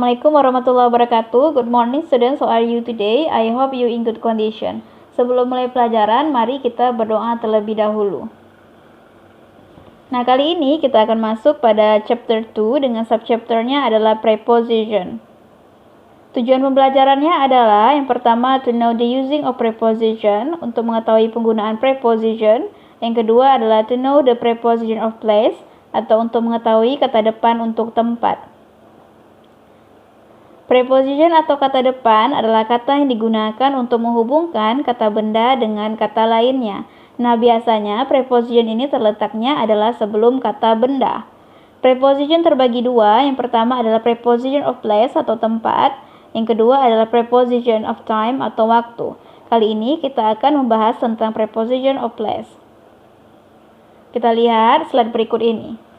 Assalamualaikum warahmatullahi wabarakatuh. Good morning students, how are you today? I hope you in good condition. Sebelum mulai pelajaran, mari kita berdoa terlebih dahulu. Nah, kali ini kita akan masuk pada chapter 2 dengan subchapternya adalah preposition. Tujuan pembelajarannya adalah yang pertama, to know the using of preposition, untuk mengetahui penggunaan preposition. Yang kedua adalah to know the preposition of place, atau untuk mengetahui kata depan untuk tempat. Preposition atau kata depan adalah kata yang digunakan untuk menghubungkan kata benda dengan kata lainnya. Nah, biasanya preposition ini terletaknya adalah sebelum kata benda. Preposition terbagi dua. Yang pertama adalah preposition of place atau tempat. Yang kedua adalah preposition of time atau waktu. Kali ini kita akan membahas tentang preposition of place. Kita lihat slide berikut ini.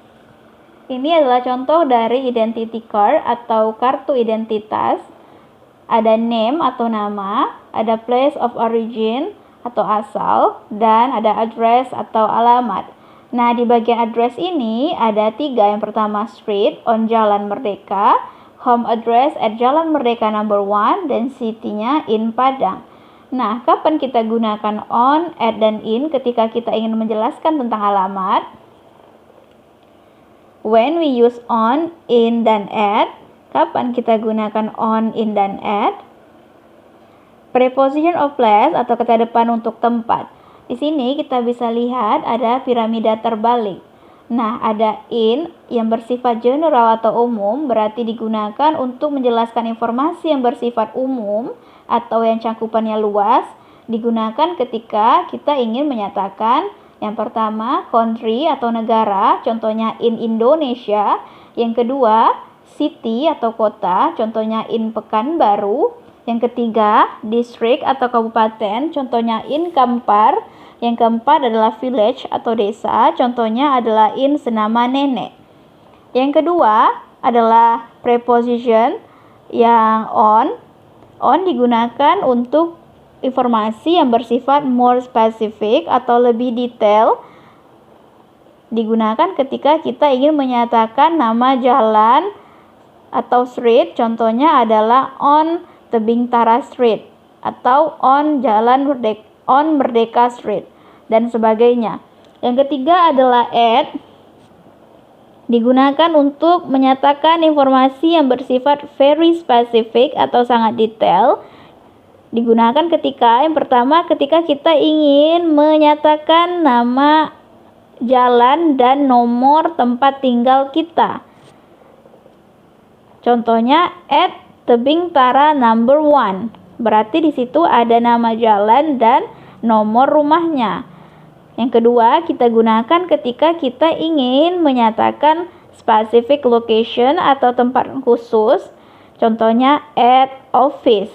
Ini adalah contoh dari identity card atau kartu identitas. Ada name atau nama, ada place of origin atau asal, dan ada address atau alamat. Nah, di bagian address ini ada 3. Yang pertama street on Jalan Merdeka, home address at Jalan Merdeka number 1, dan city-nya in Padang. Nah, kapan kita gunakan on, at, dan in ketika kita ingin menjelaskan tentang alamat? When we use on, in, dan at. Kapan kita gunakan on, in, dan at? Preposition of place atau kata depan untuk tempat. Di sini kita bisa lihat ada piramida terbalik. Nah, ada in yang bersifat general atau umum, berarti digunakan untuk menjelaskan informasi yang bersifat umum atau yang cakupannya luas. Digunakan ketika kita ingin menyatakan yang pertama, country atau negara, contohnya in Indonesia. Yang kedua, city atau kota, contohnya in Pekanbaru. Yang ketiga, district atau kabupaten, contohnya in Kampar. Yang keempat adalah village atau desa, contohnya adalah in Senama Nenek. Yang kedua adalah preposition yang on. On digunakan untuk informasi yang bersifat more specific atau lebih detail. Digunakan ketika kita ingin menyatakan nama jalan atau street, contohnya adalah on Tebing Tara Street atau on Merdeka Street dan sebagainya. Yang ketiga adalah at. Digunakan untuk menyatakan informasi yang bersifat very specific atau sangat detail. Digunakan ketika yang pertama ketika kita ingin menyatakan nama jalan dan nomor tempat tinggal kita. Contohnya at Tebing Tara number 1. Berarti di situ ada nama jalan dan nomor rumahnya. Yang kedua, kita gunakan ketika kita ingin menyatakan specific location atau tempat khusus. Contohnya at office,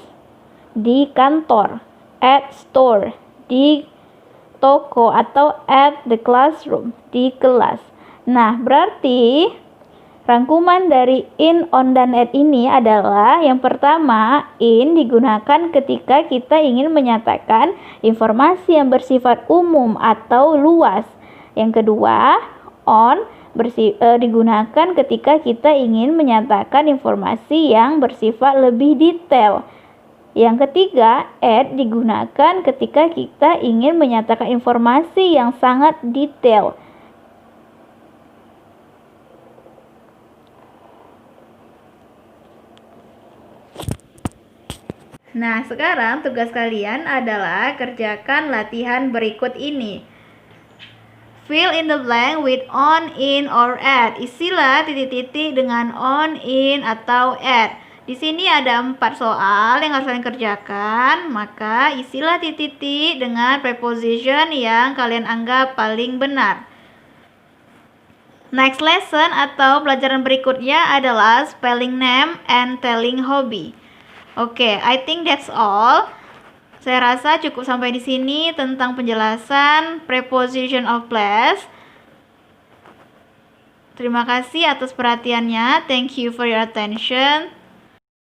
di kantor, at store, di toko, atau at the classroom, di kelas. Nah, berarti rangkuman dari in, on, dan at ini adalah yang pertama, in digunakan ketika kita ingin menyatakan informasi yang bersifat umum atau luas. Yang kedua, on digunakan ketika kita ingin menyatakan informasi yang bersifat lebih detail. Yang ketiga, at digunakan ketika kita ingin menyatakan informasi yang sangat detail. Nah, sekarang tugas kalian adalah kerjakan latihan berikut ini. Fill in the blank with on, in, or at. Isilah titik-titik dengan on, in, atau at. Di sini ada 4 soal yang harus kalian kerjakan, maka isilah titik-titik dengan preposition yang kalian anggap paling benar. Next lesson atau pelajaran berikutnya adalah spelling name and telling hobby. Oke, I think that's all. Saya rasa cukup sampai di sini tentang penjelasan preposition of place. Terima kasih atas perhatiannya. Thank you for your attention.